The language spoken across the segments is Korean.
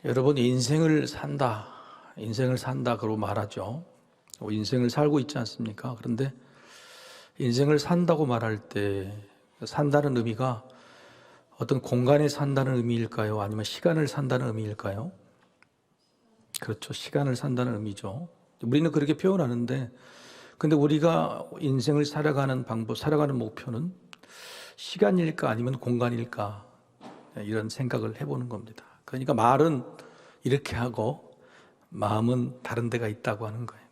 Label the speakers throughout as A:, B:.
A: 여러분, 인생을 산다 그러고 말하죠. 인생을 살고 있지 않습니까? 그런데 인생을 산다고 말할 때 산다는 의미가 어떤 공간에 산다는 의미일까요? 아니면 시간을 산다는 의미일까요? 그렇죠. 시간을 산다는 의미죠. 우리는 그렇게 표현하는데, 근데 우리가 인생을 살아가는 방법, 살아가는 목표는 시간일까 아니면 공간일까? 이런 생각을 해보는 겁니다. 그러니까 말은 이렇게 하고 마음은 다른 데가 있다고 하는 거예요.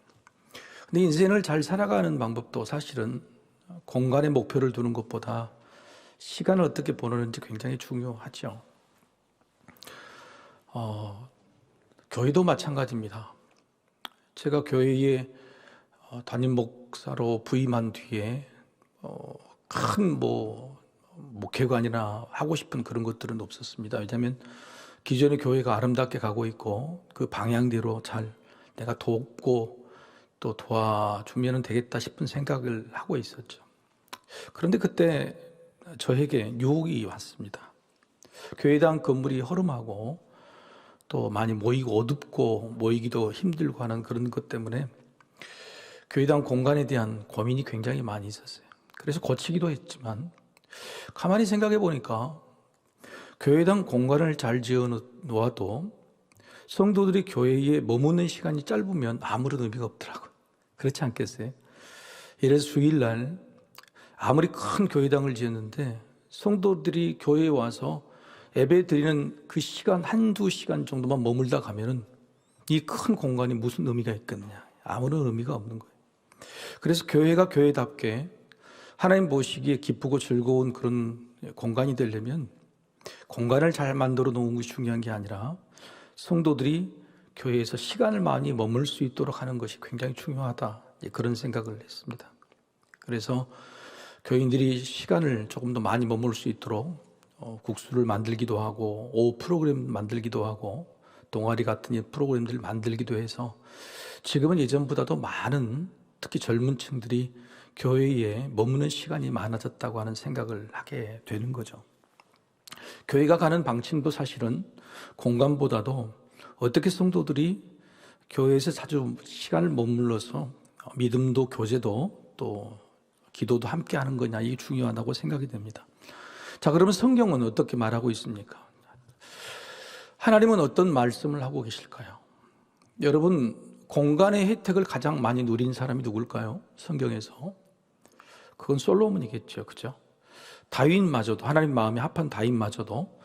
A: 근데 인생을 잘 살아가는 방법도 사실은 공간에 목표를 두는 것보다 시간을 어떻게 보내는지 굉장히 중요하죠. 교회도 마찬가지입니다. 제가 교회에 담임 목사로 부임한 뒤에 큰 목회관이나 하고 싶은 그런 것들은 없었습니다. 왜냐하면 기존의 교회가 아름답게 가고 있고 그 방향대로 잘 내가 돕고 또 도와주면 되겠다 싶은 생각을 하고 있었죠. 그런데 그때 저에게 유혹이 왔습니다. 교회당 건물이 허름하고 또 많이 모이고 어둡고 모이기도 힘들고 하는 그런 것 때문에 교회당 공간에 대한 고민이 굉장히 많이 있었어요. 그래서 고치기도 했지만 가만히 생각해 보니까 교회당 공간을 잘 지어 놓아도 성도들이 교회에 머무는 시간이 짧으면 아무런 의미가 없더라고요. 그렇지 않겠어요? 이래서 주일날 아무리 큰 교회당을 지었는데 성도들이 교회에 와서 예배 드리는 그 시간 한두 시간 정도만 머물다 가면은 이 큰 공간이 무슨 의미가 있겠느냐. 아무런 의미가 없는 거예요. 그래서 교회가 교회답게 하나님 보시기에 기쁘고 즐거운 그런 공간이 되려면 공간을 잘 만들어 놓은 것이 중요한 게 아니라 성도들이 교회에서 시간을 많이 머물 수 있도록 하는 것이 굉장히 중요하다. 그런 생각을 했습니다. 그래서 교인들이 시간을 조금 더 많이 머물 수 있도록 국수를 만들기도 하고 오후 프로그램 만들기도 하고 동아리 같은 프로그램들을 만들기도 해서 지금은 예전보다도 많은 특히 젊은 층들이 교회에 머무는 시간이 많아졌다고 하는 생각을 하게 되는 거죠. 교회가 가는 방침도 사실은 공간보다도 어떻게 성도들이 교회에서 자주 시간을 머물러서 믿음도 교제도 또 기도도 함께 하는 거냐, 이게 중요하다고 생각이 됩니다. 자, 그러면 성경은 어떻게 말하고 있습니까? 하나님은 어떤 말씀을 하고 계실까요? 여러분, 공간의 혜택을 가장 많이 누린 사람이 누굴까요? 성경에서. 그건 솔로몬이겠죠. 그죠? 다윗마저도, 하나님 마음에 합한 다윗마저도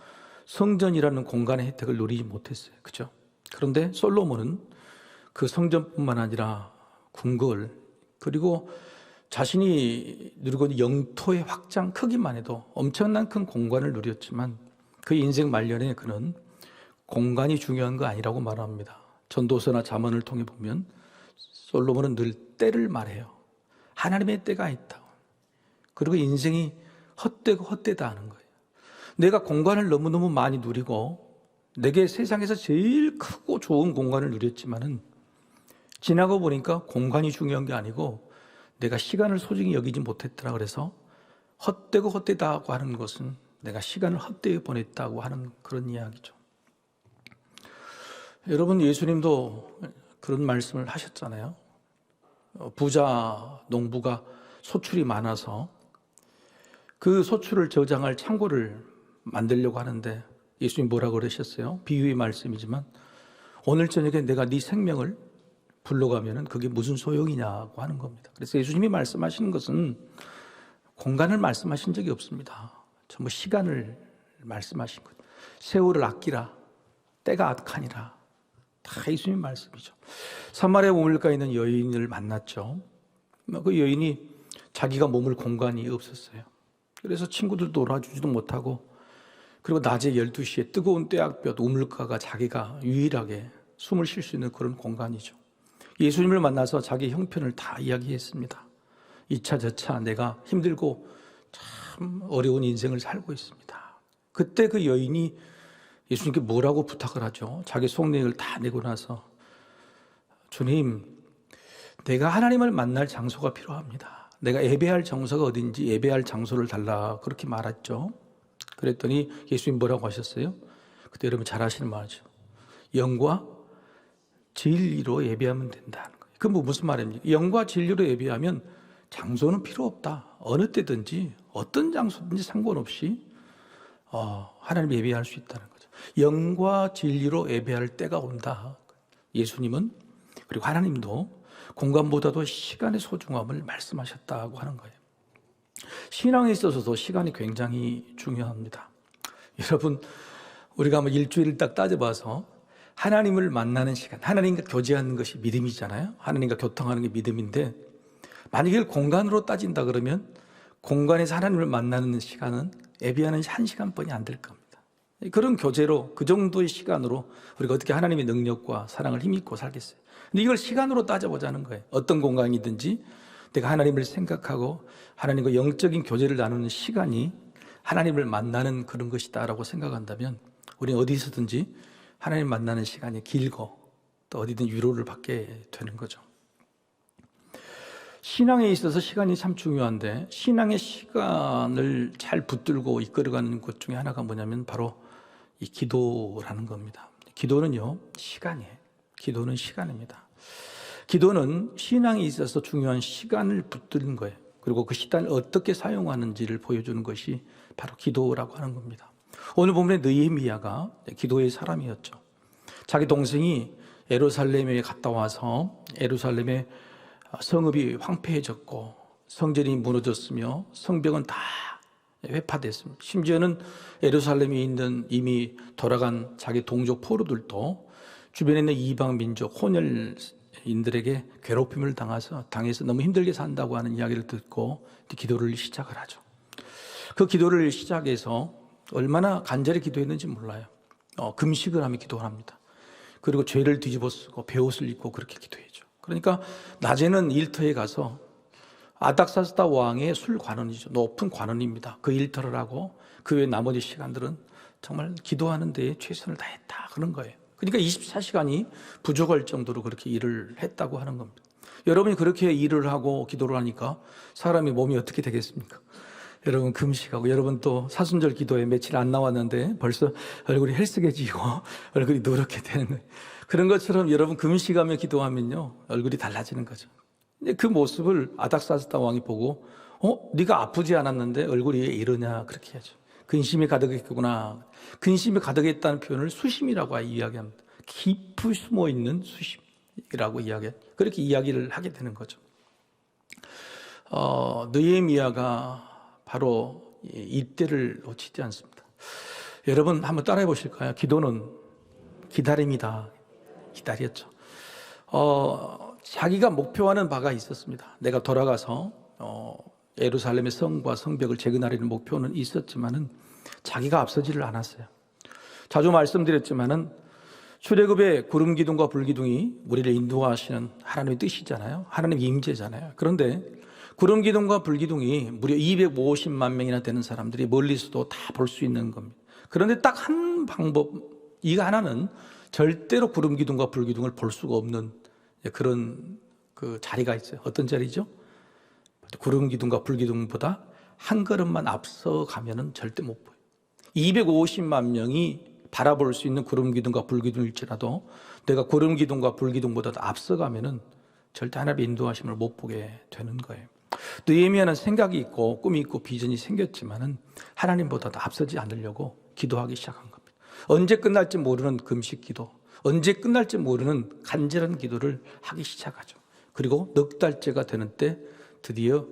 A: 성전이라는 공간의 혜택을 누리지 못했어요. 그죠? 그런데 솔로몬은 그 성전뿐만 아니라 궁궐, 그리고 자신이 누리고 있는 영토의 확장 크기만 해도 엄청난 큰 공간을 누렸지만 그 인생 말년에 그는 공간이 중요한 거 아니라고 말합니다. 전도서나 잠언을 통해 보면 솔로몬은 늘 때를 말해요. 하나님의 때가 있다. 그리고 인생이 헛되고 헛되다 하는 거예요. 내가 공간을 너무너무 많이 누리고 내게 세상에서 제일 크고 좋은 공간을 누렸지만은 지나고 보니까 공간이 중요한 게 아니고 내가 시간을 소중히 여기지 못했더라. 그래서 헛되고 헛되다고 하는 것은 내가 시간을 헛되게 보냈다고 하는 그런 이야기죠. 여러분, 예수님도 그런 말씀을 하셨잖아요. 부자 농부가 소출이 많아서 그 소출을 저장할 창고를 만들려고 하는데 예수님 뭐라고 그러셨어요? 비유의 말씀이지만 오늘 저녁에 내가 네 생명을 불러가면은 그게 무슨 소용이냐고 하는 겁니다. 그래서 예수님이 말씀하시는 것은 공간을 말씀하신 적이 없습니다. 전부 시간을 말씀하신 것. 세월을 아끼라. 때가 악하니라. 다 예수님 말씀이죠. 사마리아 우물가에 있는 여인을 만났죠. 그 여인이 자기가 머물 공간이 없었어요. 그래서 친구들도 놀아주지도 못하고 그리고 낮에 12시에 뜨거운 떼약볕 우물가가 자기가 유일하게 숨을 쉴 수 있는 그런 공간이죠. 예수님을 만나서 자기 형편을 다 이야기했습니다. 이차 저차 내가 힘들고 참 어려운 인생을 살고 있습니다. 그때 그 여인이 예수님께 뭐라고 부탁을 하죠? 자기 속내를 다 내고 나서 주님, 내가 하나님을 만날 장소가 필요합니다. 내가 예배할 장소가 어딘지 예배할 장소를 달라 그렇게 말했죠. 그랬더니 예수님 뭐라고 하셨어요? 그때 여러분 잘 아시는 말이죠. 영과 진리로 예배하면 된다는 거예요. 그건 무슨 말입니까? 영과 진리로 예배하면 장소는 필요 없다. 어느 때든지 어떤 장소든지 상관없이 하나님 예배할 수 있다는 거죠. 영과 진리로 예배할 때가 온다. 예수님은 그리고 하나님도 공간보다도 시간의 소중함을 말씀하셨다고 하는 거예요. 신앙에 있어서도 시간이 굉장히 중요합니다. 여러분, 우리가 일주일을 딱 따져봐서 하나님을 만나는 시간, 하나님과 교제하는 것이 믿음이잖아요. 하나님과 교통하는 게 믿음인데, 만약에 이걸 공간으로 따진다 그러면 공간에서 하나님을 만나는 시간은 예배하는 1시간뿐이 안 될 겁니다. 그런 교제로, 그 정도의 시간으로 우리가 어떻게 하나님의 능력과 사랑을 힘입고 살겠어요. 근데 이걸 시간으로 따져보자는 거예요. 어떤 공간이든지 내가 하나님을 생각하고 하나님과 영적인 교제를 나누는 시간이 하나님을 만나는 그런 것이다라고 생각한다면 우리는 어디서든지 하나님 만나는 시간이 길고 또 어디든 위로를 받게 되는 거죠. 신앙에 있어서 시간이 참 중요한데 신앙의 시간을 잘 붙들고 이끌어가는 것 중에 하나가 뭐냐면 바로 이 기도라는 겁니다. 기도는요, 시간이에요. 기도는 시간입니다. 기도는 신앙에 있어서 중요한 시간을 붙드는 거예요. 그리고 그 시간을 어떻게 사용하는지를 보여주는 것이 바로 기도라고 하는 겁니다. 오늘 본문의 느헤미야가 기도의 사람이었죠. 자기 동생이 예루살렘에 갔다 와서 예루살렘의 성읍이 황폐해졌고 성전이 무너졌으며 성벽은 다 회파됐습니다. 심지어는 예루살렘에 있는 이미 돌아간 자기 동족 포로들도 주변에 있는 이방 민족 혼혈인들에게 괴롭힘을 당해서 너무 힘들게 산다고 하는 이야기를 듣고 기도를 시작을 하죠. 그 기도를 시작해서 얼마나 간절히 기도했는지 몰라요. 금식을 하며 기도를 합니다. 그리고 죄를 뒤집어 쓰고 베옷을 입고 그렇게 기도했죠. 그러니까 낮에는 일터에 가서 아닥사스다 왕의 술 관원이죠. 높은 관원입니다. 그 일터를 하고 그 외 나머지 시간들은 정말 기도하는 데에 최선을 다했다 그런 거예요. 그러니까 24시간이 부족할 정도로 그렇게 일을 했다고 하는 겁니다. 여러분이 그렇게 일을 하고 기도를 하니까 사람이 몸이 어떻게 되겠습니까? 여러분 금식하고 여러분 또 사순절 기도에 며칠 안 나왔는데 벌써 얼굴이 헬쓱해지고 얼굴이 노랗게 되는 거예요. 그런 것처럼 여러분 금식하며 기도하면요 얼굴이 달라지는 거죠. 근데 그 모습을 아닥사스다 왕이 보고 네가 아프지 않았는데 얼굴이 왜 이러냐 그렇게 하죠. 근심이 가득했구나. 근심이 가득했다는 표현을 수심이라고 이야기합니다. 깊이 숨어있는 수심이라고 그렇게 이야기를 하게 되는 거죠. 느헤미야가 바로 이때를 놓치지 않습니다. 여러분 한번 따라해 보실까요? 기도는 기다림이다. 기다렸죠. 자기가 목표하는 바가 있었습니다. 내가 돌아가서 예루살렘의 성과 성벽을 재건하려는 목표는 있었지만은 자기가 앞서지를 않았어요. 자주 말씀드렸지만은 출애굽의 구름 기둥과 불 기둥이 우리를 인도하시는 하나님의 뜻이잖아요. 하나님의 임재잖아요. 그런데 구름 기둥과 불 기둥이 무려 250만 명이나 되는 사람들이 멀리서도 다 볼 수 있는 겁니다. 그런데 딱 한 방법, 이거 하나는 절대로 구름 기둥과 불 기둥을 볼 수가 없는 그런 그 자리가 있어요. 어떤 자리죠? 구름 기둥과 불 기둥보다 한 걸음만 앞서 가면은 절대 못 보여요. 250만 명이 바라볼 수 있는 구름 기둥과 불 기둥일지라도 내가 구름 기둥과 불 기둥보다 앞서 가면은 절대 하나님의 인도하심을 못 보게 되는 거예요. 느헤미야는 생각이 있고 꿈이 있고 비전이 생겼지만은 하나님보다도 앞서지 않으려고 기도하기 시작한 겁니다. 언제 끝날지 모르는 금식 기도, 언제 끝날지 모르는 간절한 기도를 하기 시작하죠. 그리고 넉 달째가 되는 때 드디어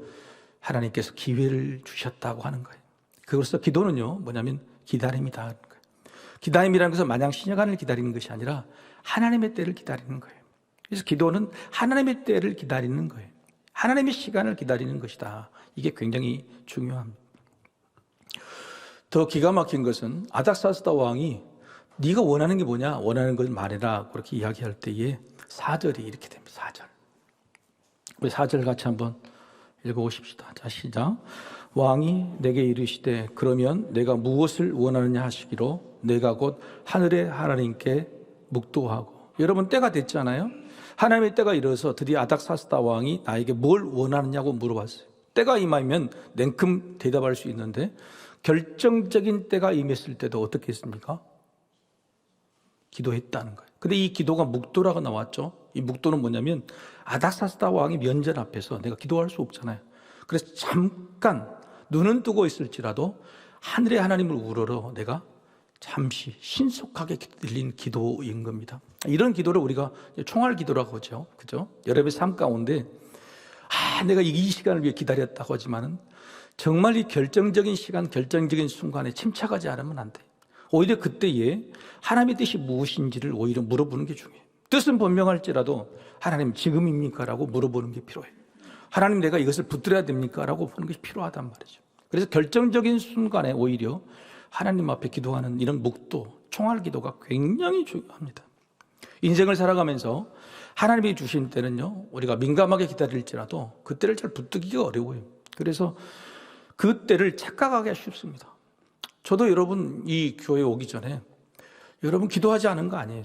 A: 하나님께서 기회를 주셨다고 하는 거예요. 그래서 기도는요 뭐냐면 기다림이다 하는 거예요. 기다림이라는 것은 마냥 시간을 기다리는 것이 아니라 하나님의 때를 기다리는 거예요. 그래서 기도는 하나님의 때를 기다리는 거예요. 하나님의 시간을 기다리는 것이다. 이게 굉장히 중요합니다. 더 기가 막힌 것은 아닥사스다 왕이 네가 원하는 게 뭐냐? 원하는 걸 말해라. 그렇게 이야기할 때에 4절이 이렇게 됩니다. 4절. 우리 4절 같이 한번 읽어보십시다. 자, 시작. 왕이 내게 이르시되 그러면 내가 무엇을 원하느냐 하시기로 내가 곧 하늘의 하나님께 묵도하고. 여러분 때가 됐잖아요. 하나님의 때가 이르러서 드디어 아닥사스다 왕이 나에게 뭘 원하느냐고 물어봤어요. 때가 임하면 냉큼 대답할 수 있는데 결정적인 때가 임했을 때도 어떻게 했습니까? 기도했다는 거예요. 근데 이 기도가 묵도라고 나왔죠. 이 묵도는 뭐냐면 아닥사스다 왕의 면전 앞에서 내가 기도할 수 없잖아요. 그래서 잠깐 눈은 뜨고 있을지라도 하늘의 하나님을 우러러 내가 잠시 신속하게 들린 기도인 겁니다. 이런 기도를 우리가 총알 기도라고 하죠. 그죠? 여러분의 삶 가운데 내가 이 시간을 위해 기다렸다고 하지만은 정말 이 결정적인 시간, 결정적인 순간에 침착하지 않으면 안 돼. 오히려 그때에 하나님의 뜻이 무엇인지를 오히려 물어보는 게 중요해요. 뜻은 분명할지라도 하나님 지금입니까? 라고 물어보는 게 필요해요. 하나님 내가 이것을 붙들어야 됩니까? 라고 보는 것이 필요하단 말이죠. 그래서 결정적인 순간에 오히려 하나님 앞에 기도하는 이런 묵도, 총알 기도가 굉장히 중요합니다. 인생을 살아가면서 하나님이 주신 때는요, 우리가 민감하게 기다릴지라도 그때를 잘 붙들기가 어려워요. 그래서 그때를 착각하기가 쉽습니다. 저도 여러분 이 교회 오기 전에 여러분 기도하지 않은 거 아니에요?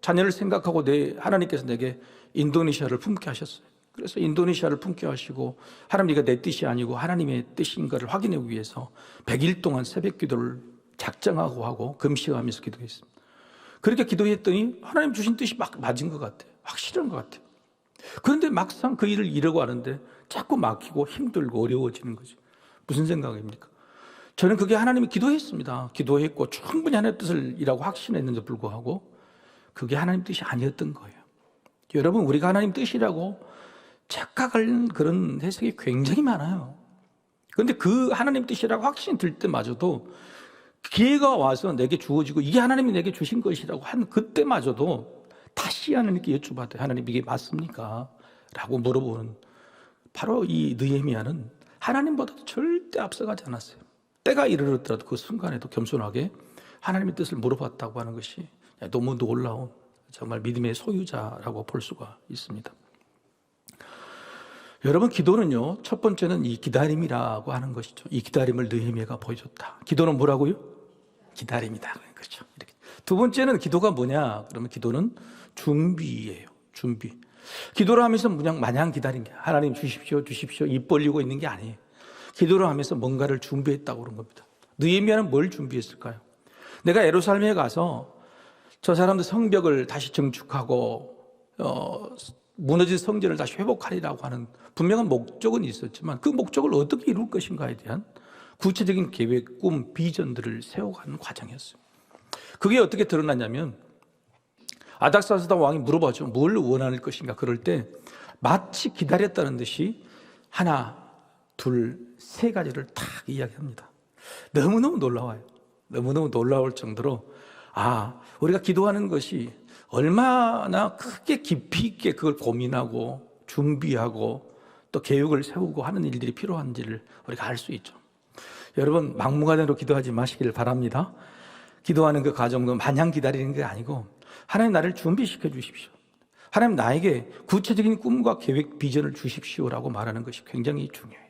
A: 자녀를 생각하고 하나님께서 내게 인도네시아를 품게 하셨어요. 그래서 인도네시아를 품게 하시고 하나님 이가 내 뜻이 아니고 하나님의 뜻인가를 확인하기 위해서 100일 동안 새벽 기도를 작정하고 하고 금식하면서 기도했습니다. 그렇게 기도했더니 하나님 주신 뜻이 막 맞은 것 같아요. 확실한 것 같아요. 그런데 막상 그 일을 이루고 하는데 자꾸 막히고 힘들고 어려워지는 거죠. 무슨 생각입니까? 저는 그게 하나님이 기도했습니다. 기도했고 충분히 하나님의 뜻을 이라고 확신했는데 불구하고 그게 하나님 뜻이 아니었던 거예요. 여러분, 우리가 하나님 뜻이라고 착각하는 그런 해석이 굉장히 많아요. 그런데 그 하나님 뜻이라고 확신이 들 때마저도 기회가 와서 내게 주어지고 이게 하나님이 내게 주신 것이라고 한 그때마저도 다시 하나님께 여쭤봐도 하나님 이게 맞습니까? 라고 물어보는 바로 이 느헤미야는 하나님보다도 절대 앞서가지 않았어요. 때가 이르렀더라도 그 순간에도 겸손하게 하나님의 뜻을 물어봤다고 하는 것이 너무 놀라운 정말 믿음의 소유자라고 볼 수가 있습니다. 여러분, 기도는요, 첫 번째는 이 기다림이라고 하는 것이죠. 이 기다림을 느헤미야가 보여줬다. 기도는 뭐라고요? 기다림이다. 그렇죠. 이렇게. 두 번째는 기도가 뭐냐? 그러면 기도는 준비예요. 준비. 기도를 하면서 그냥 마냥 기다린 게 하나님 주십시오, 주십시오 입 벌리고 있는 게 아니에요. 기도를 하면서 뭔가를 준비했다고 그런 겁니다. 느헤미야는 뭘 준비했을까요? 내가 예루살렘에 가서 저 사람들 성벽을 다시 증축하고 무너진 성전을 다시 회복하리라고 하는 분명한 목적은 있었지만 그 목적을 어떻게 이룰 것인가에 대한 구체적인 계획, 꿈, 비전들을 세워가는 과정이었어요. 그게 어떻게 드러났냐면 아닥사스다 왕이 물어봤죠. 뭘 원하는 것인가? 그럴 때 마치 기다렸다는 듯이 하나, 둘, 세 가지를 딱 이야기합니다. 너무너무 놀라워요. 너무너무 놀라울 정도로 우리가 기도하는 것이 얼마나 크게 깊이 있게 그걸 고민하고 준비하고 또 계획을 세우고 하는 일들이 필요한지를 우리가 알 수 있죠. 여러분, 막무가내로 기도하지 마시기를 바랍니다. 기도하는 그 과정도 마냥 기다리는 게 아니고 하나님 나를 준비시켜 주십시오. 하나님 나에게 구체적인 꿈과 계획, 비전을 주십시오라고 말하는 것이 굉장히 중요해요.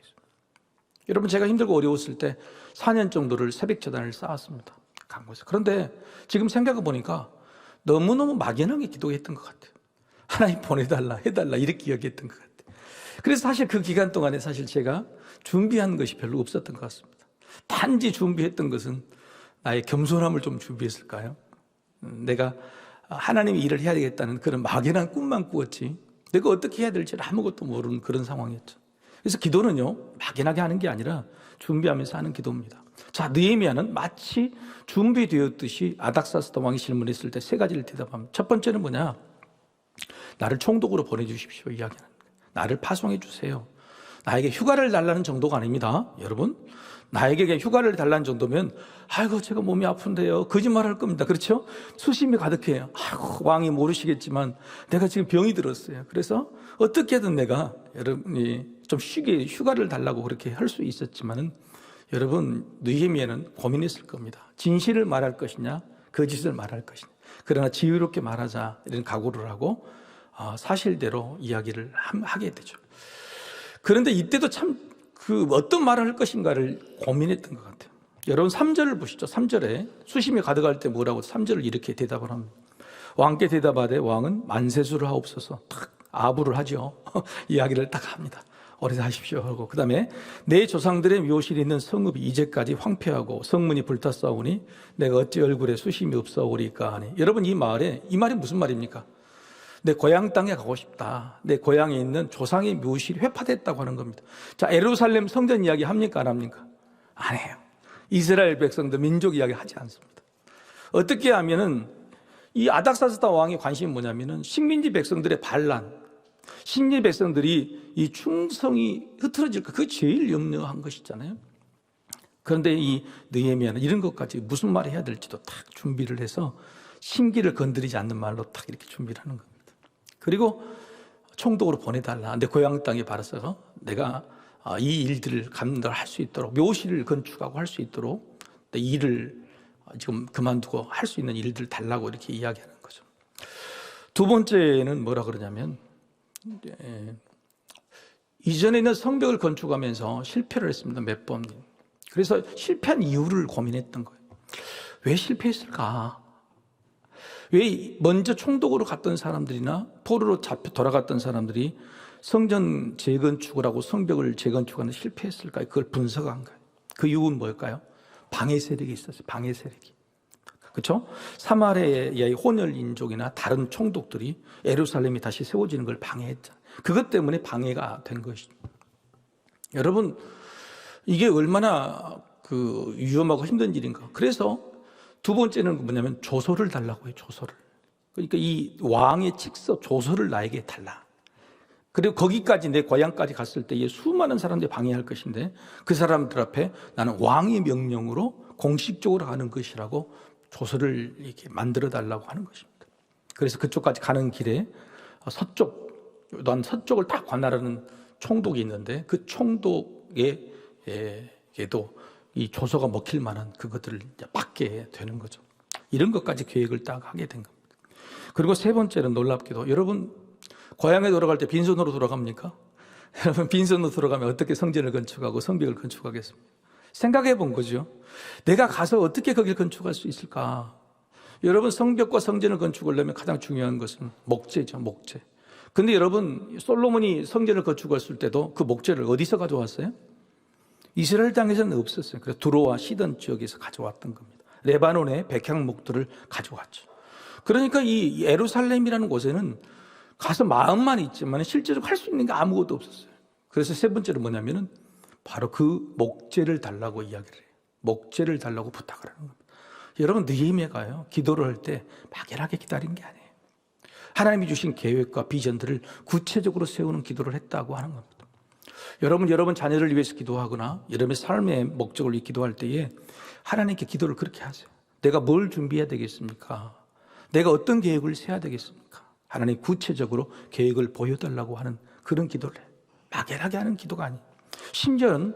A: 여러분, 제가 힘들고 어려웠을 때 4년 정도를 새벽 제단을 쌓았습니다. 강구에서. 그런데 지금 생각해 보니까 너무너무 막연하게 기도했던 것 같아요. 하나님 보내달라, 해달라 이렇게 이야기했던 것 같아요. 그래서 사실 그 기간 동안에 사실 제가 준비한 것이 별로 없었던 것 같습니다. 단지 준비했던 것은 나의 겸손함을 좀 준비했을까요? 내가 하나님의 일을 해야 되겠다는 그런 막연한 꿈만 꾸었지 내가 어떻게 해야 될지 아무것도 모르는 그런 상황이었죠. 그래서 기도는요, 막연하게 하는 게 아니라 준비하면서 하는 기도입니다. 자, 느헤미야는 마치 준비되었듯이 아닥사스다 왕이 질문했을 때 세 가지를 대답합니다. 첫 번째는 뭐냐? 나를 총독으로 보내주십시오. 이야기하는 거예요. 나를 파송해 주세요. 나에게 휴가를 달라는 정도가 아닙니다. 여러분, 나에게 그냥 휴가를 달라는 정도면 아이고 제가 몸이 아픈데요. 거짓말할 겁니다. 그렇죠? 수심이 가득해요. 아이고 왕이 모르시겠지만 내가 지금 병이 들었어요. 그래서 어떻게든 내가 여러분이 좀 쉬게 휴가를 달라고 그렇게 할 수 있었지만은 여러분, 느헤미야는 고민했을 겁니다. 진실을 말할 것이냐, 거짓을 말할 것이냐. 그러나 지혜롭게 말하자 이런 각오를 하고 사실대로 이야기를 하게 되죠. 그런데 이때도 참 어떤 말을 할 것인가를 고민했던 것 같아요. 여러분 3절을 보시죠. 3절에 수심이 가득할 때 뭐라고 3절을 이렇게 대답을 합니다. 왕께 대답하되 왕은 만세수를 하옵소서. 딱 아부를 하죠. 이야기를 딱 합니다. 오래 사십시오 하고, 그 다음에 내 조상들의 묘실에 있는 성읍이 이제까지 황폐하고 성문이 불탔사오니 내가 어찌 얼굴에 수심이 없사오리까 하니. 여러분, 이 말이 무슨 말입니까? 내 고향 땅에 가고 싶다. 내 고향에 있는 조상의 묘실이 회파됐다고 하는 겁니다. 자, 예루살렘 성전 이야기 합니까? 안 합니까? 안 해요. 이스라엘 백성들 민족 이야기 하지 않습니다. 어떻게 하면은 이 아닥사스다 왕의 관심이 뭐냐면은 식민지 백성들의 반란, 식민지 백성들이 이 충성이 흐트러질까, 그게 제일 염려한 것이잖아요. 그런데 이 느헤미야는 이런 것까지 무슨 말을 해야 될지도 딱 준비를 해서 심기를 건드리지 않는 말로 딱 이렇게 준비를 하는 겁니다. 그리고 총독으로 보내달라. 내 고향 땅에 발아서 내가 이 일들을 감당할 수 있도록, 묘실을 건축하고 할 수 있도록 내 일을 지금 그만두고 할 수 있는 일들 달라고 이렇게 이야기하는 거죠. 두 번째는 뭐라 그러냐면, 이전에 있는 성벽을 건축하면서 실패를 했습니다. 몇 번. 그래서 실패한 이유를 고민했던 거예요. 왜 실패했을까? 왜 먼저 총독으로 갔던 사람들이나 포로로 잡혀 돌아갔던 사람들이 성전 재건축을 하고 성벽을 재건축하는 데 실패했을까요? 그걸 분석한 거예요. 그 이유는 뭘까요? 방해 세력이 있었어요. 방해 세력이. 그렇죠? 사마리아의 혼혈인족이나 다른 총독들이 예루살렘이 다시 세워지는 걸 방해했잖아요. 그것 때문에 방해가 된 것이죠. 여러분, 이게 얼마나 위험하고 힘든 일인가. 그래서 두 번째는 뭐냐면 조서를 달라고 해요. 조서를. 그러니까 이 왕의 직서 조서를 나에게 달라. 그리고 거기까지, 내 고향까지 갔을 때에 수많은 사람들이 방해할 것인데 그 사람들 앞에 나는 왕의 명령으로 공식적으로 가는 것이라고 조서를 이렇게 만들어 달라고 하는 것입니다. 그래서 그쪽까지 가는 길에 서쪽을 딱 관할하는 총독이 있는데 그 총독에게도 이 조서가 먹힐 만한 그것들을 받게 되는 거죠. 이런 것까지 계획을 딱 하게 된 겁니다. 그리고 세 번째는 놀랍게도, 여러분 고향에 돌아갈 때 빈손으로 돌아갑니까? 여러분, 빈손으로 돌아가면 어떻게 성전을 건축하고 성벽을 건축하겠습니까? 생각해 본 거죠. 내가 가서 어떻게 거기를 건축할 수 있을까? 여러분, 성벽과 성전을 건축하려면 가장 중요한 것은 목재죠. 목재. 근데 여러분, 솔로몬이 성전을 건축했을 때도 그 목재를 어디서 가져왔어요? 이스라엘 땅에서는 없었어요. 그래서 두로와 시돈 지역에서 가져왔던 겁니다. 레바논의 백향목들을 가져왔죠. 그러니까 이 예루살렘이라는 곳에는 가서 마음만 있지만 실제로 할 수 있는 게 아무것도 없었어요. 그래서 세 번째는 뭐냐면은 바로 그 목재를 달라고 이야기를 해요. 목재를 달라고 부탁을 하는 겁니다. 여러분, 느헤미야가요, 기도를 할 때 막연하게 기다린 게 아니에요. 하나님이 주신 계획과 비전들을 구체적으로 세우는 기도를 했다고 하는 겁니다. 여러분 자녀를 위해서 기도하거나 여러분의 삶의 목적을 위해 기도할 때에 하나님께 기도를 그렇게 하세요. 내가 뭘 준비해야 되겠습니까? 내가 어떤 계획을 세워야 되겠습니까? 하나님 구체적으로 계획을 보여달라고 하는 그런 기도를 해요. 막연하게 하는 기도가 아니에요. 심지어는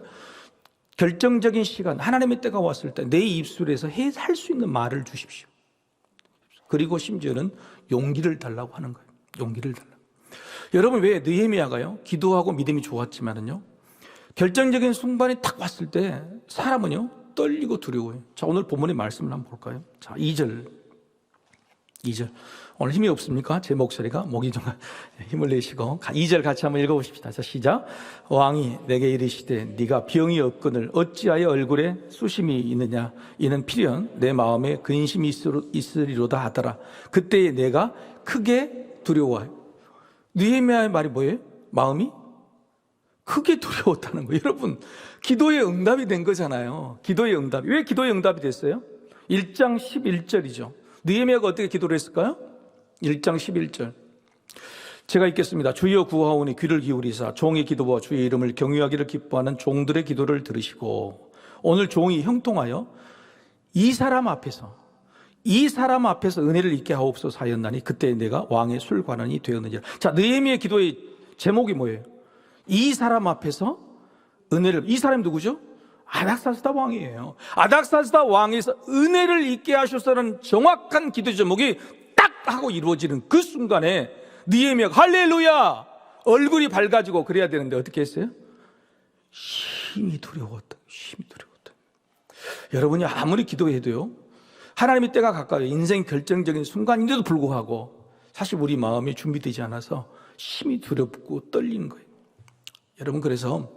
A: 결정적인 시간, 하나님의 때가 왔을 때 내 입술에서 할 수 있는 말을 주십시오. 그리고 심지어는 용기를 달라고 하는 거예요. 용기를 달라고. 여러분, 왜 느헤미야가요, 기도하고 믿음이 좋았지만은요, 결정적인 순간이 딱 왔을 때 사람은요 떨리고 두려워요. 자, 오늘 본문의 말씀을 한번 볼까요? 자, 2절. 오늘 힘이 없습니까? 제 목소리가 목이 좀 힘을 내시고 2절 같이 한번 읽어보십시다. 자, 시작. 왕이 내게 이르시되 네가 병이 없거늘 어찌하여 얼굴에 수심이 있느냐? 이는 필연 내 마음에 근심이 있으리로다 하더라. 그때에 내가 크게 두려워하여. 느헤미야의 말이 뭐예요? 마음이 크게 두려웠다는 거예요. 여러분, 기도의 응답이 된 거잖아요. 기도의 응답이. 왜 기도의 응답이 됐어요? 1장 11절이죠. 느헤미야가 어떻게 기도를 했을까요? 1장 11절. 제가 읽겠습니다. 주여 구하오니 귀를 기울이사 종의 기도와 주의 이름을 경외하기를 기뻐하는 종들의 기도를 들으시고, 오늘 종이 형통하여 이 사람 앞에서 은혜를 잊게 하옵소서 하였나니 그때 내가 왕의 술관원이 되었느니라. 자, 느헤미야의 기도의 제목이 뭐예요? 이 사람 앞에서 이 사람이 누구죠? 아닥사스다 왕이에요. 아닥사스다 왕에서 은혜를 잊게 하셔서는 정확한 기도 제목이 딱 하고 이루어지는 그 순간에 느헤미야가 할렐루야! 얼굴이 밝아지고 그래야 되는데 어떻게 했어요? 힘이 두려웠다. 여러분이 아무리 기도해도요, 하나님의 때가 가까워요. 인생 결정적인 순간인데도 불구하고 사실 우리 마음이 준비되지 않아서 힘이 두렵고 떨리는 거예요. 여러분, 그래서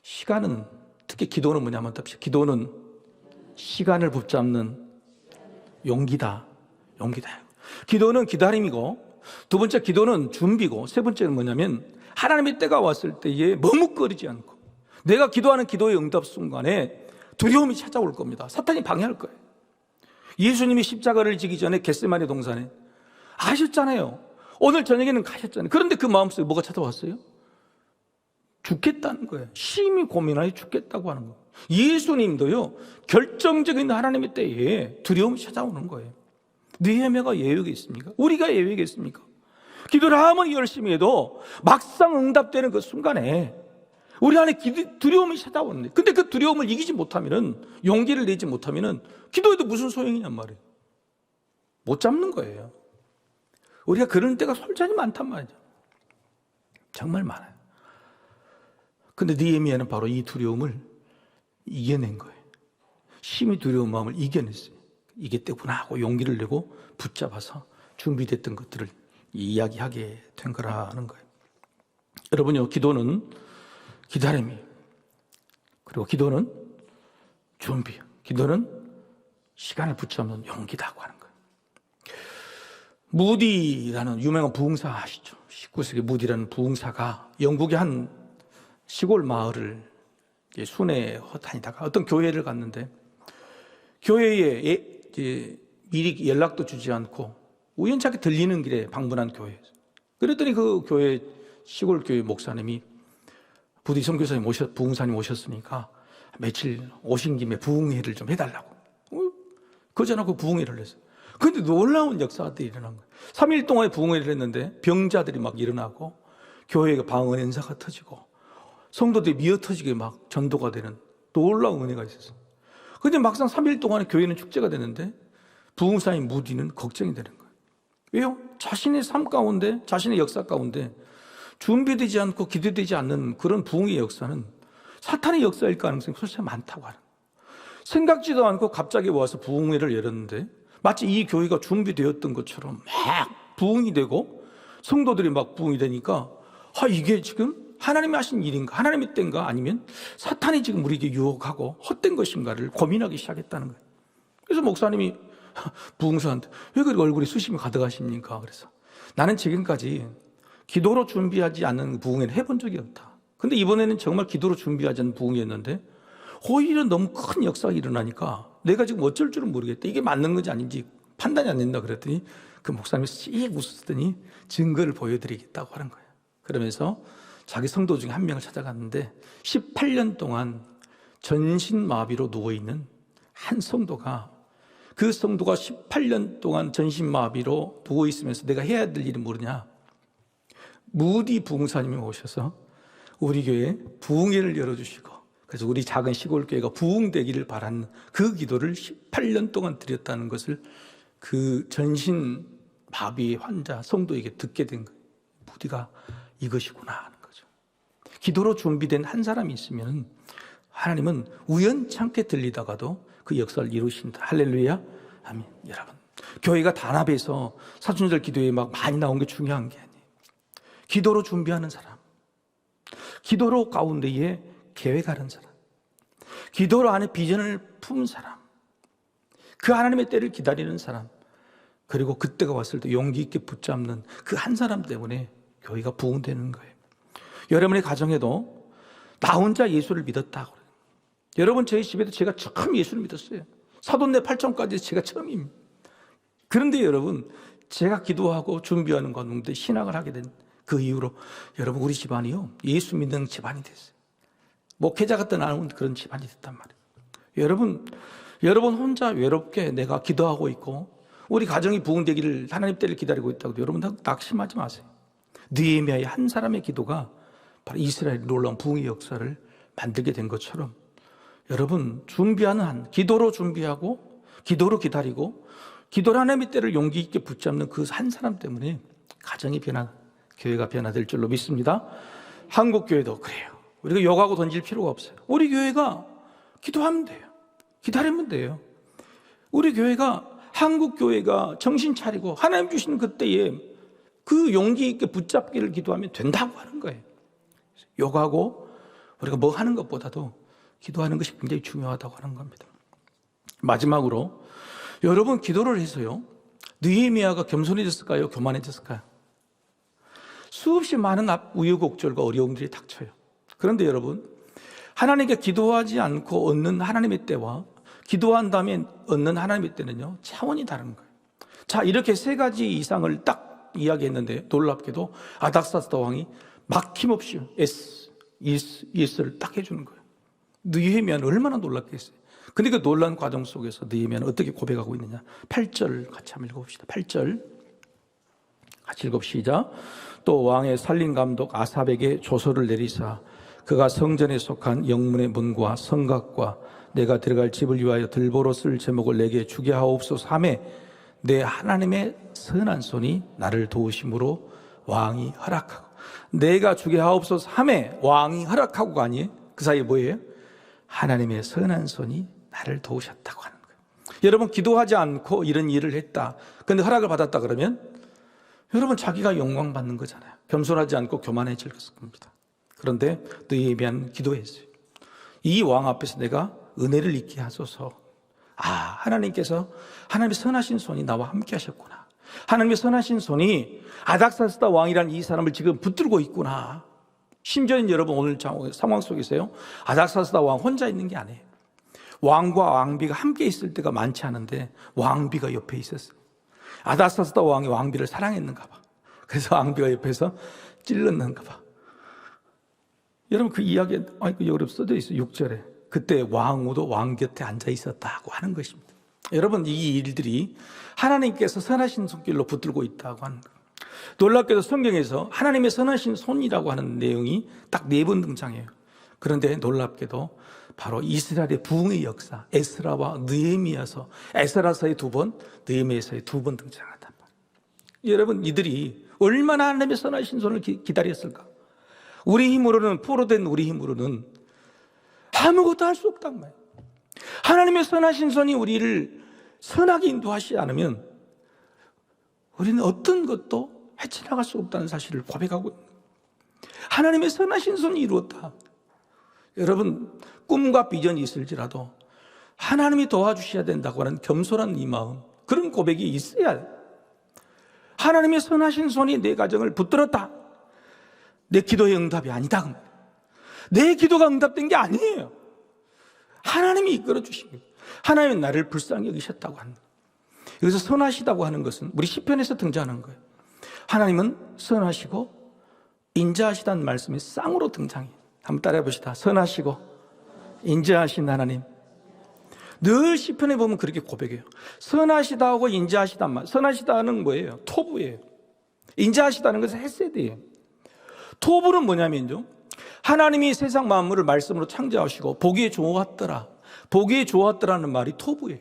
A: 시간은, 특히 기도는 뭐냐면, 기도는 시간을 붙잡는 용기다. 기도는 기다림이고, 두 번째 기도는 준비고, 세 번째는 뭐냐면 하나님의 때가 왔을 때에 머뭇거리지 않고, 내가 기도하는 기도의 응답 순간에 두려움이 찾아올 겁니다. 사탄이 방해할 거예요. 예수님이 십자가를 지기 전에 겟세마네 동산에 아셨잖아요. 오늘 저녁에는 가셨잖아요. 그런데 그 마음속에 뭐가 찾아왔어요? 죽겠다는 거예요. 심히 고민하여 죽겠다고 하는 거예요. 예수님도요, 결정적인 하나님의 때에 두려움이 찾아오는 거예요. 느헤미야가 예외겠습니까? 우리가 예외겠습니까? 기도를 아무리 열심히 해도 막상 응답되는 그 순간에 우리 안에 두려움이 찾아오는데, 근데 그 두려움을 이기지 못하면은, 용기를 내지 못하면은 기도해도 무슨 소용이냔 말이에요. 못 잡는 거예요. 우리가 그런 때가 솔찬히 많단 말이죠. 정말 많아요. 근데 느헤미야는 바로 이 두려움을 이겨낸 거예요. 심히 두려운 마음을 이겨냈어요. 이겼대구나 하고 용기를 내고 붙잡아서 준비됐던 것들을 이야기하게 된 거라는 거예요. 여러분요, 기도는 기다림이, 그리고 기도는 준비, 기도는 시간을 붙잡는 용기다고 하는 거예요. 무디라는 유명한 부흥사 아시죠? 19세기 무디라는 부흥사가 영국의 한 시골 마을을 순회해 다니다가 어떤 교회를 갔는데, 교회에 미리 연락도 주지 않고 우연찮게 들리는 길에 방문한 교회에서, 그랬더니 그 교회, 시골 교회 목사님이 부디 선교사님 부흥사님 오셨으니까 며칠 오신 김에 부흥회를 좀 해달라고. 그전하고 부흥회를 했어요. 그런데 놀라운 역사들이 일어난 거예요. 3일 동안에 부흥회를 했는데 병자들이 막 일어나고, 교회가 방언 행사가 터지고, 성도들이 미어터지게 막 전도가 되는 놀라운 은혜가 있었어요. 그런데 막상 3일 동안에 교회는 축제가 되는데 부흥사인 무디는 걱정이 되는 거예요. 왜요? 자신의 삶 가운데, 자신의 역사 가운데 준비되지 않고 기대되지 않는 그런 부흥의 역사는 사탄의 역사일 가능성이 솔직히 많다고 하는 거예요. 생각지도 않고 갑자기 와서 부흥회를 열었는데 마치 이 교회가 준비되었던 것처럼 막 부흥이 되고 성도들이 막 부흥이 되니까, 이게 지금 하나님이 하신 일인가, 하나님의 때인가, 아니면 사탄이 지금 우리에게 유혹하고 헛된 것인가를 고민하기 시작했다는 거예요. 그래서 목사님이 부흥사한테 왜 그렇게 얼굴이 수심이 가득하십니까? 그래서 나는 지금까지 기도로 준비하지 않는 부흥회를 해본 적이 없다. 근데 이번에는 정말 기도로 준비하지 않는 부흥회였는데 오히려 너무 큰 역사가 일어나니까 내가 지금 어쩔 줄은 모르겠다. 이게 맞는 건지 아닌지 판단이 안 된다 그랬더니 그 목사님이 씩 웃었더니 증거를 보여드리겠다고 하는 거예요. 그러면서 자기 성도 중에 한 명을 찾아갔는데 18년 동안 전신마비로 누워있는 한 성도가, 그 성도가 18년 동안 전신마비로 누워있으면서 내가 해야 될 일이 뭐냐, 무디 부흥사님이 오셔서 우리 교회에 부흥회를 열어주시고, 그래서 우리 작은 시골교회가 부흥되기를 바라는 그 기도를 18년 동안 드렸다는 것을 그 전신마비 환자 성도에게 듣게 된 거예요. 무디가 이것이구나 하는 거죠. 기도로 준비된 한 사람이 있으면 하나님은 우연찮게 들리다가도 그 역사를 이루신다. 할렐루야, 아멘. 여러분, 교회가 단합해서 사순절 기도에 막 많이 나온 게 중요한 게 아니에요. 기도로 준비하는 사람, 기도로 가운데에 계획하는 사람, 기도로 안에 비전을 품은 사람, 그 하나님의 때를 기다리는 사람, 그리고 그때가 왔을 때 용기 있게 붙잡는 그 한 사람 때문에 교회가 부흥되는 거예요. 여러분의 가정에도 나 혼자 예수를 믿었다고 그래요. 여러분, 저희 집에도 제가 처음 예수를 믿었어요. 사돈네 8총까지 제가 처음입니다. 그런데 여러분, 제가 기도하고 준비하는 가운데 신학을 하게 된 그 이후로 여러분, 우리 집안이요, 예수 믿는 집안이 됐어요. 목회자 같은 않은 그런 집안이 됐단 말이에요. 여러분 혼자 외롭게 내가 기도하고 있고 우리 가정이 부흥되기를 하나님 때를 기다리고 있다고 해도 여러분 낙심하지 마세요. 느헤미야의 한 사람의 기도가 바로 이스라엘의 놀라운 부흥의 역사를 만들게 된 것처럼, 여러분 준비하는 한, 기도로 준비하고 기도로 기다리고 기도로 하나님의 때를 용기 있게 붙잡는 그 한 사람 때문에 가정이 교회가 변화될 줄로 믿습니다. 한국 교회도 그래요. 우리가 욕하고 던질 필요가 없어요. 우리 교회가 기도하면 돼요. 기다리면 돼요. 우리 교회가, 한국 교회가 정신 차리고 하나님 주신 그때에 그 용기 있게 붙잡기를 기도하면 된다고 하는 거예요. 욕하고 우리가 뭐 하는 것보다도 기도하는 것이 굉장히 중요하다고 하는 겁니다. 마지막으로 여러분 기도를 해서요, 느헤미야가 겸손해졌을까요? 교만해졌을까요? 수없이 많은 우여곡절과 어려움들이 닥쳐요. 그런데 여러분, 하나님께 기도하지 않고 얻는 하나님의 때와 기도한 다음에 얻는 하나님의 때는요, 차원이 다른 거예요. 자, 이렇게 세 가지 이상을 딱 이야기했는데 놀랍게도 아닥사스다 왕이 막힘없이 예스를 딱 해주는 거예요. 느헤미야는 얼마나 놀랐겠어요. 근데 그 놀란 과정 속에서 느헤미야는 어떻게 고백하고 있느냐. 8절 같이 한번 읽어봅시다. 8절 같이 읽읍시다. 또 왕의 살림감독 아삽에게 조서를 내리사 그가 성전에 속한 영문의 문과 성곽과 내가 들어갈 집을 위하여 들보로 쓸 제목을 내게 주게 하옵소서 하매 내 하나님의 선한 손이 나를 도우심으로 왕이 허락하고, 내가 주게 하옵소서 하매 왕이 허락하고가 아니에요. 그 사이에 뭐예요? 하나님의 선한 손이 나를 도우셨다고 하는 거예요. 여러분, 기도하지 않고 이런 일을 했다, 근데 허락을 받았다 그러면 여러분 자기가 영광 받는 거잖아요. 겸손하지 않고 교만해질 겁니다. 그런데 느헤미야는 기도했어요. 이 왕 앞에서 내가 은혜를 잊게 하소서. 하나님께서 하나님의 선하신 손이 나와 함께 하셨구나. 하나님의 선하신 손이 아닥사스다 왕이라는 이 사람을 지금 붙들고 있구나. 심지어는 여러분 오늘 상황 속에서요, 아닥사스다 왕 혼자 있는 게 아니에요. 왕과 왕비가 함께 있을 때가 많지 않은데 왕비가 옆에 있었어요. 아닥사스다 왕이 왕비를 사랑했는가 봐. 그래서 왕비가 옆에서 찔렀는가 봐. 여러분 그 이야기에 여기 써져 있어요. 6절에 그때 왕후도 왕 곁에 앉아 있었다고 하는 것입니다. 여러분, 이 일들이 하나님께서 선하신 손길로 붙들고 있다고 하는 거예요. 놀랍게도 성경에서 하나님의 선하신 손이라고 하는 내용이 딱 4번 등장해요. 그런데 놀랍게도 바로 이스라엘의 부흥의 역사, 에스라와 느헤미야서, 에스라서의 2번, 느헤미야서의 2번 등장한단 말이에요. 여러분, 이들이 얼마나 하나님의 선하신 손을 기다렸을까? 우리 힘으로는, 포로된 우리 힘으로는 아무것도 할 수 없단 말이에요. 하나님의 선하신 손이 우리를 선하게 인도하시지 않으면 우리는 어떤 것도 헤쳐나갈 수 없다는 사실을 고백하고 있는 거예요. 하나님의 선하신 손이 이루었다. 여러분, 꿈과 비전이 있을지라도 하나님이 도와주셔야 된다고 하는 겸손한 이 마음, 그런 고백이 있어야 해요. 하나님의 선하신 손이 내 가정을 붙들었다. 내 기도의 응답이 아니다. 내 기도가 응답된 게 아니에요. 하나님이 이끌어 주신 거예요. 하나님은 나를 불쌍히 여기셨다고 하는 거예요. 여기서 선하시다고 하는 것은 우리 시편에서 등장하는 거예요. 하나님은 선하시고 인자하시다는 말씀이 쌍으로 등장해요. 한번 따라해 봅시다. 선하시고 인자하신 하나님. 늘 시편에 보면 그렇게 고백해요. 선하시다고 인자하시단 말. 선하시다는 뭐예요? 토부예요. 인자하시다는 것은 헤세드예요. 토부는 뭐냐면요, 하나님이 세상 만물을 말씀으로 창조하시고 보기에 좋았더라. 보기에 좋았더라는 말이 토부예요.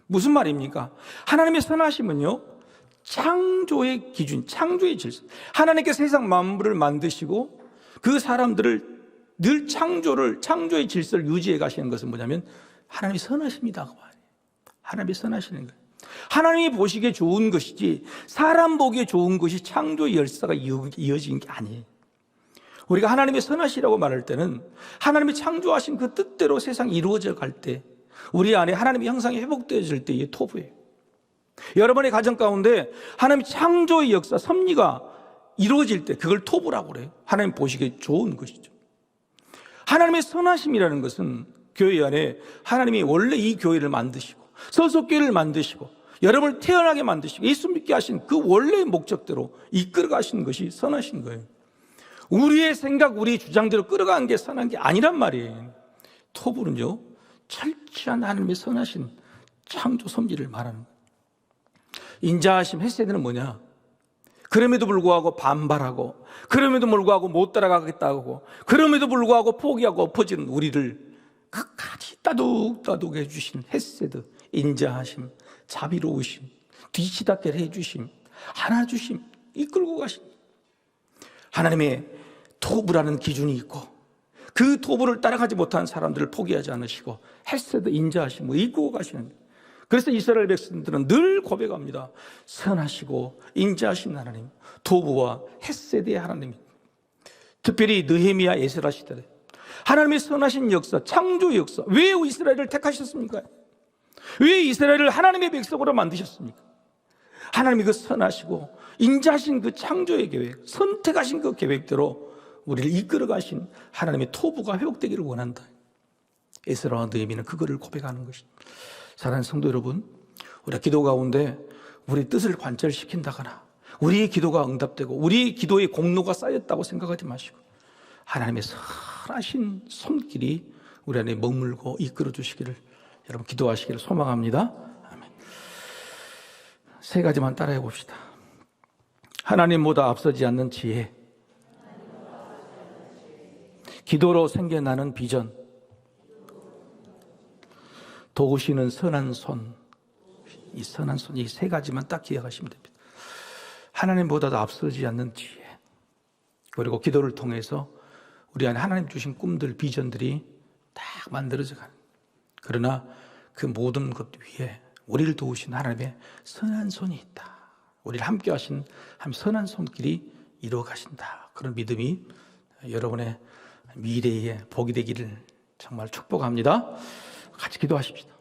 A: 무슨 말입니까? 하나님의 선하심은요, 창조의 기준, 창조의 질서. 하나님께 세상 만물을 만드시고 그 사람들을 늘 창조의 질서를 유지해 가시는 것은 뭐냐면 하나님이 선하십니다. 하나님이 선하시는 거예요. 하나님이 보시기에 좋은 것이지 사람 보기에 좋은 것이 창조의 열사가 이어진 게 아니에요. 우리가 하나님의 선하시라고 말할 때는 하나님이 창조하신 그 뜻대로 세상이 이루어져 갈 때, 우리 안에 하나님의 형상이 회복되어질 때 이게 토부예요. 여러분의 가정 가운데 하나님의 창조의 역사, 섭리가 이루어질 때 그걸 토부라고 그래요. 하나님 보시기에 좋은 것이죠. 하나님의 선하심이라는 것은 교회 안에 하나님이 원래 이 교회를 만드시고 서석교회를 만드시고 여러분을 태어나게 만드시고 예수 믿게 하신 그 원래의 목적대로 이끌어 가시는 것이 선하신 거예요. 우리의 생각, 우리의 주장대로 끌어가는 게 선한 게 아니란 말이에요. 토부는요, 철저한 하나님의 선하신 창조 섭리를 말하는 거예요. 인자하심, 헤세드는 뭐냐? 그럼에도 불구하고 반발하고, 그럼에도 불구하고 못 따라가겠다고 하고, 그럼에도 불구하고 포기하고 엎어지는 우리를 끝까지 따둑따둑 해주신 헤세드, 인자하심, 자비로우심, 뒤치닫게 해주심, 안아주심, 이끌고 가신 하나님의 토부라는 기준이 있고, 그 토부를 따라가지 못한 사람들을 포기하지 않으시고 헤세드, 인자하심을 이끌고 가시는 거예요. 그래서 이스라엘 백성들은 늘 고백합니다. 선하시고 인자하신 하나님, 토부와 헤세드의 하나님. 특별히 느헤미야 에스라 시대에 하나님의 선하신 역사, 창조 역사, 왜 이스라엘을 택하셨습니까? 왜 이스라엘을 하나님의 백성으로 만드셨습니까? 하나님이 그 선하시고 인자하신 그 창조의 계획, 선택하신 그 계획대로 우리를 이끌어 가신 하나님의 토부가 회복되기를 원한다. 에스라와 느헤미야는 그거를 고백하는 것입니다. 사랑하는 성도 여러분, 우리가 기도 가운데 우리 뜻을 관철시킨다거나 우리의 기도가 응답되고 우리의 기도의 공로가 쌓였다고 생각하지 마시고 하나님의 선하신 손길이 우리 안에 머물고 이끌어 주시기를 여러분 기도하시기를 소망합니다. 아멘. 세 가지만 따라해 봅시다. 하나님보다 앞서지 않는 지혜, 기도로 생겨나는 비전, 도우시는 선한 손. 이 선한 손, 이 세 가지만 딱 기억하시면 됩니다. 하나님보다도 앞서지 않는 지혜, 그리고 기도를 통해서 우리 안에 하나님 주신 꿈들, 비전들이 딱 만들어져 가는, 그러나 그 모든 것 위에 우리를 도우신 하나님의 선한 손이 있다. 우리를 함께 하신 하나님의 선한 손길이 이루어 가신다. 그런 믿음이 여러분의 미래의 복이 되기를 정말 축복합니다. 같이 기도하십시다.